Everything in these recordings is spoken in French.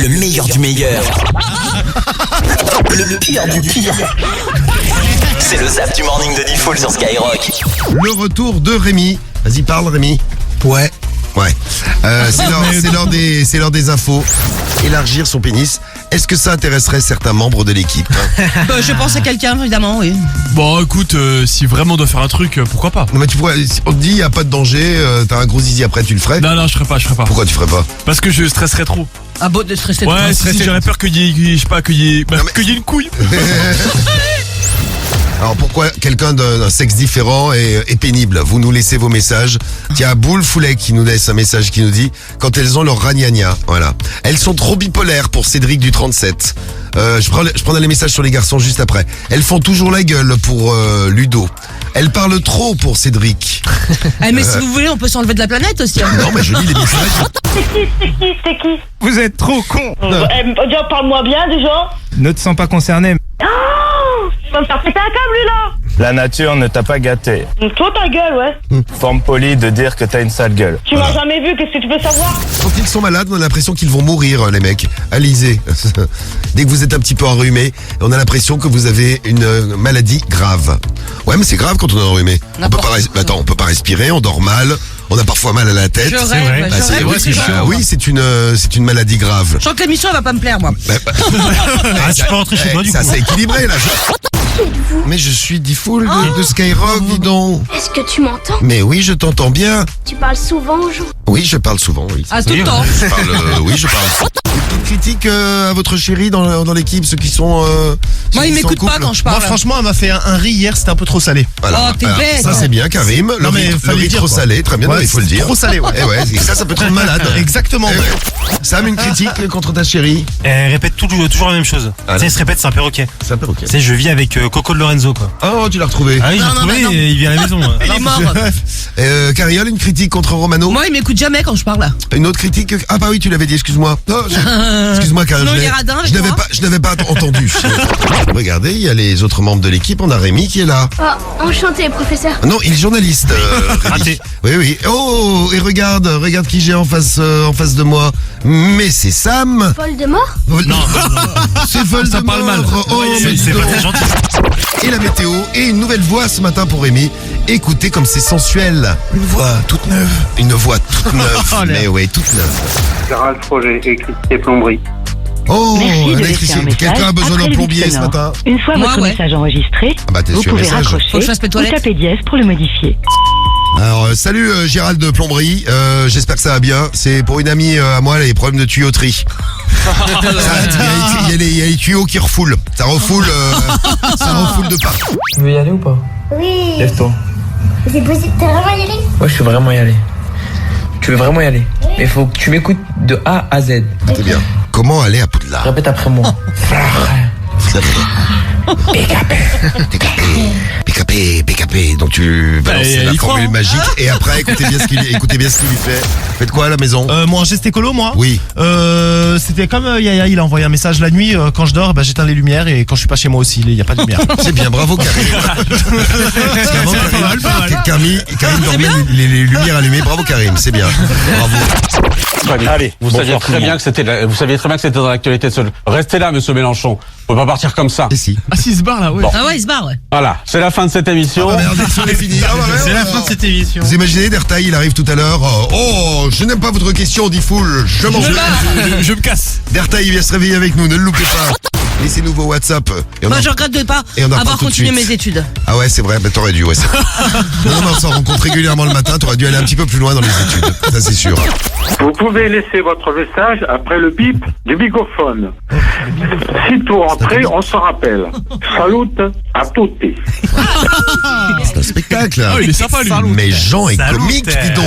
Le meilleur du meilleur. Le pire du pire. C'est le Zap du Morning de Diffoul sur Skyrock. Le retour de Rémi. Vas-y, parle Rémi. Ouais. C'est l'heure des infos. Élargir son pénis. Est-ce que ça intéresserait certains membres de l'équipe? Je pense à quelqu'un, évidemment, oui. Bon, écoute, si vraiment on doit faire un truc, pourquoi pas? Non mais tu pourrais, on te dit y a pas de danger, t'as un gros zizi après, tu le ferais? Non, je ferais pas. Pourquoi tu ferais pas? Parce que je stresserais trop. Ah bon, de stresser. Ouais, si, j'aurais peur qu'il y ait une couille. Alors pourquoi quelqu'un d'un sexe différent est pénible? Vous nous laissez vos messages. Tiens, Boule Foulet qui nous laisse un message qui nous dit quand elles ont leur ragnagna, voilà. Elles sont trop bipolaires pour Cédric du 37. Je prends les messages sur les garçons juste après. Elles font toujours la gueule pour Ludo. Elles parlent trop pour Cédric. Mais si vous voulez, on peut s'enlever de la planète aussi. Hein. Non mais je lis les messages. C'est qui Vous êtes trop con. Déjà, parle-moi bien, déjà. Ne te sens pas concerné. Tu vas me faire péter un câble, lui, là. La nature ne t'a pas gâté. Toi, ta gueule, ouais. Forme polie de dire que t'as une sale gueule. Tu m'as jamais vu, qu'est-ce que tu veux savoir? Quand ils sont malades, on a l'impression qu'ils vont mourir, les mecs. Alizé. Dès que vous êtes un petit peu enrhumé, on a l'impression que vous avez une maladie grave. Ouais, mais c'est grave quand on est enrhumé. On peut pas respirer, on dort mal, on a parfois mal à la tête. Je rêve, oui, c'est une maladie grave. Je sens que l'émission, elle va pas me plaire, moi. Tu peux rentrer chez toi, du coup. Ça, c'est équilibré, là. Mais je suis Diffoul de Skyrock, dis donc. Est-ce que tu m'entends? Mais oui, je t'entends bien. Tu parles souvent aux gens? Oui, je parle souvent, oui. Ah, tout le temps. Je parle. Une petite critique à votre chérie dans l'équipe, ceux qui sont... Moi, il m'écoute pas quand je parle. Moi, franchement, elle m'a fait un riz hier, c'était un peu trop salé. Voilà. Oh, t'es bête. Ça, c'est bien, Karim. Le riz trop salé, très bien, il faut le dire. Trop salé, ouais. Et ça peut te rendre malade. Exactement. Sam, une critique contre ta chérie? Elle répète toujours la même chose. Tu sais, elle se répète, c'est un perroquet. C'est un perroquet. Tu sais, je vis avec Coco de Lorenzo, quoi. Oh, tu l'as retrouvé. Ah oui, j'ai retrouvé et il vient à la maison. Il est mort. Cariole, une critique contre Romano? Moi, il m'écoute jamais quand je parle. Une autre critique? Ah bah oui, tu l'avais dit, excuse-moi. Oh, excuse-moi, Cariole. Non, il est radin, je n'avais pas entendu. Regardez, il y a les autres membres de l'équipe. On a Rémi qui est là. Oh, enchanté, professeur. Non, il est journaliste. Rémi. Raté. Oui. Oh, et regarde qui j'ai en face de moi. Mais c'est Sam. Voldemort? Non. C'est Voldemort. Ça parle mal. Oh, C'est pas très gentil. Et la météo et une nouvelle voix ce matin pour Rémi. Écoutez comme c'est sensuel. Une voix toute neuve. Une voix toute neuve. Mais oui, toute neuve. Gérald Projet, électricité plomberie. Oh, Merci de laisser un message quelqu'un a besoin après d'un le plombier bip ce sonore. matin? Une fois votre message enregistré, t'es vous sur pouvez message. raccrocher Faut que je fasse mes ou toilettes. taper dièse pour le modifier. Alors, salut Gérald de Plomberie, j'espère que ça va bien. C'est pour une amie à moi, elle a des problèmes de tuyauterie. Il y a les tuyaux qui refoulent. Ça refoule de partout. Tu veux y aller ou pas? Oui. Lève-toi. C'est possible, t'as vraiment y aller? Ouais, je veux vraiment y aller. Tu veux vraiment y aller? Mais il faut que tu m'écoutes de A à Z. C'est bien. Comment aller à Poudlard? Répète après moi. PKP. Donc tu balances la formule magique et après écoutez bien ce qu'il lui fait. Faites quoi à la maison? Mon geste écolo, moi? Oui. C'était comme Yaya, il a envoyé un message la nuit, quand je dors, j'éteins les lumières et quand je suis pas chez moi aussi, il y a pas de lumière. C'est bien, bravo Karim. Karim dormait les lumières allumées, bravo Karim, c'est bien. Bravo. Allez, Vous saviez très bien que c'était dans l'actualité. Restez là, monsieur Mélenchon. Vous pouvez pas partir comme ça. Et si. Ah si, il se barre là, ouais. Bon. Ah ouais, il se barre, ouais. Voilà, c'est la fin de cette émission. Ah bah merde, l'émission est finie. C'est la fin de cette émission. Vous imaginez, Dertaï, il arrive tout à l'heure. Oh, je n'aime pas votre question, dit Foul. Je m'en vais. Je me casse. Dertaï, il vient se réveiller avec nous, ne le loupez pas. Laissez-nous vos WhatsApp. Moi, je regrette de pas avoir continué mes études. Ah ouais, c'est vrai, t'aurais dû, ouais. Non, on s'en rencontre régulièrement le matin, t'aurais dû aller un petit peu plus loin dans les études. Ça, c'est sûr. Vous pouvez laisser votre message après le bip du bigophone. Sitôt rentré, on se rappelle. Salute à tutti. C'est un spectacle. Ah, il est sympa, lui. Mais Jean est comique, dis donc.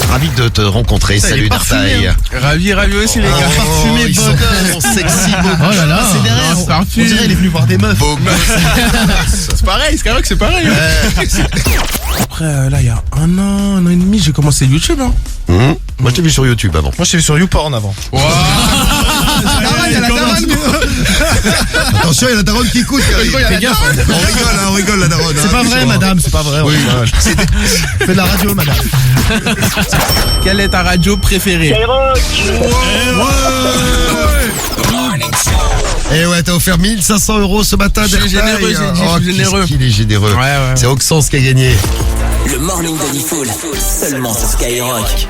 Ravi de te rencontrer. Salut, Dertaï. Ravi aussi, les gars. Parfumé, ils sont sexy, beau. Oh là là, c'est derrière. c'est parfumé. On dirait il est venu voir des meufs. Beau gosse. C'est pareil, Skyrock, c'est pareil. Après, là, il y a un an et demi, j'ai commencé YouTube. Hein. Moi, je t'ai vu sur YouTube avant. Moi, je t'ai vu sur YouPorn avant. Il y a la daronne. Attention, il y a la daronne qui écoute. Fais gaffe. On rigole, la daronne. C'est pas vrai, madame, c'est pas vrai. Oui. Fais de la radio, madame. Quelle est ta radio préférée? Et ouais, t'as offert 1500 € ce matin. Je suis généreux, j'ai dit, je suis généreux. Il est généreux. Ouais. C'est Oxens qui a gagné. Le morning de Diffoul, seulement sur Skyrock.